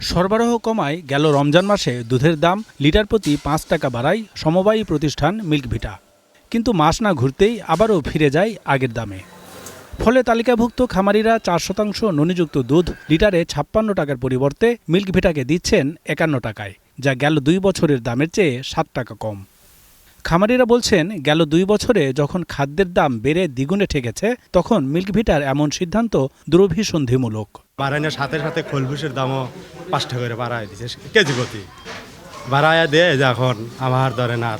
সরবরাহ কমায় গেল রমজান মাসে দুধের দাম লিটার প্রতি ৫ টাকা বাড়ায় সমবায়ী প্রতিষ্ঠান মিল্কভিটা। কিন্তু মাস না ঘুরতেই আবারও ফিরে যায় আগের দামে। ফলে তালিকাভুক্ত খামারিরা ৪% ননিযুক্ত দুধ লিটারে ৫৬ টাকার পরিবর্তে মিল্কভিটাকে দিচ্ছেন ৫১ টাকায়, যা গেল ২ বছরের দামের চেয়ে ৭ টাকা কম। খামারিরা বলছেন, গেল ২ বছরে যখন খাদ্যের দাম বেড়ে দ্বিগুণে ঠেকেছে, তখন মিল্কভিটার এমন সিদ্ধান্ত দুরভিসন্ধিমূলক। বাড়ানোর সাথে সাথে খোলভুষের দামও ৫ টাকা করে বাড়ায় দিচ্ছে কেজি প্রতি। বাড়ায় দিয়ে এখন আমার ধরেন আর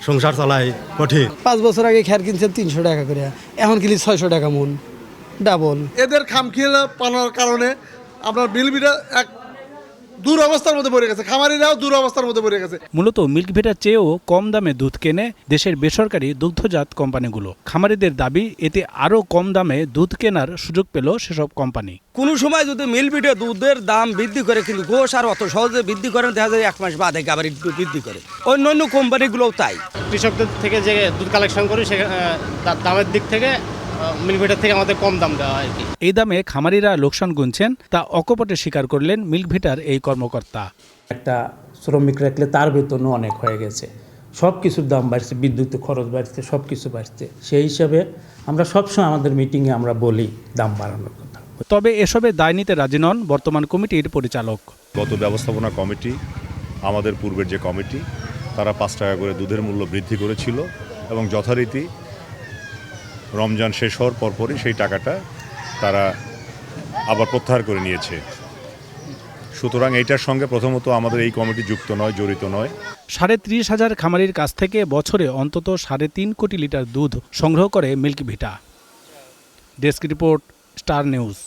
সংসার চলাই কঠিন। ৫ বছর আগে খ্যার কিনছেন ৩০০ টাকা করে, এখন কিনি ৬০০ টাকা মন, ডাবল। এদের খামখেয়ালি পানার কারণে আপনার মিল্কভিটা এক দুরবস্থার মধ্যে পড়ে গেছে, খামারিরাও দুরবস্থার মধ্যে পড়ে গেছে। মূলত মিল্কভিটার চেয়েও কম দামে দুধ কেনে দেশের বেসরকারি দুগ্ধজাত কোম্পানিগুলো। খামারিদের দাবি, এতে আরও কম দামে দুধ কেনার সুযোগ পেল সেসব কোম্পানি। কোনো সময় যদি মিল্কভিটা দুধের দাম বৃদ্ধি করে, কিন্তু গোশ আর অত সহজে বৃদ্ধি করে দেখা যায় ১ মাস বাদে আবার একটু বৃদ্ধি করে। অন্যান্য কোম্পানিগুলোও তাই। কৃষকদের থেকে যে দুধ কালেকশন করি সে দামের দিক থেকে মিল্কভিটার থেকে আমাদের কম দাম দেওয়া হয় আর কি। এই দামে খামারিরা লোকসান গুনছেন, তা অকপটে স্বীকার করলেন মিল্কভিটার এই কর্মকর্তা। একটা শ্রমিক রাখলে তার বেতনও অনেক হয়ে গেছে, সব কিছুর দাম বাড়ছে, বিদ্যুৎ খরচ বাড়ছে, সব কিছু বাড়ছে। সেই হিসাবে আমরা সবসময় আমাদের মিটিংয়ে আমরা বলি দাম বাড়ানোর কথা। তবে এসবে দায় নিতে রাজি নন বর্তমান কমিটির পরিচালক। গত ব্যবস্থাপনা কমিটি, আমাদের পূর্বের যে কমিটি, তারা ৫ টাকা করে দুধের মূল্য বৃদ্ধি করেছিল এবং যথারীতি রমজান শেষ হওয়ার পরপরই সেই টাকাটা তারা আবার প্রত্যাহার করে নিয়েছে। সুতরাং এইটার সঙ্গে প্রথমত আমাদের এই কমিটি যুক্ত নয়, জড়িত নয়। ৩৫,০০০ খামারির কাছ থেকে বছরে অন্তত ৩.৫ কোটি লিটার দুধ সংগ্রহ করে Milkvita. Desk report, Star news.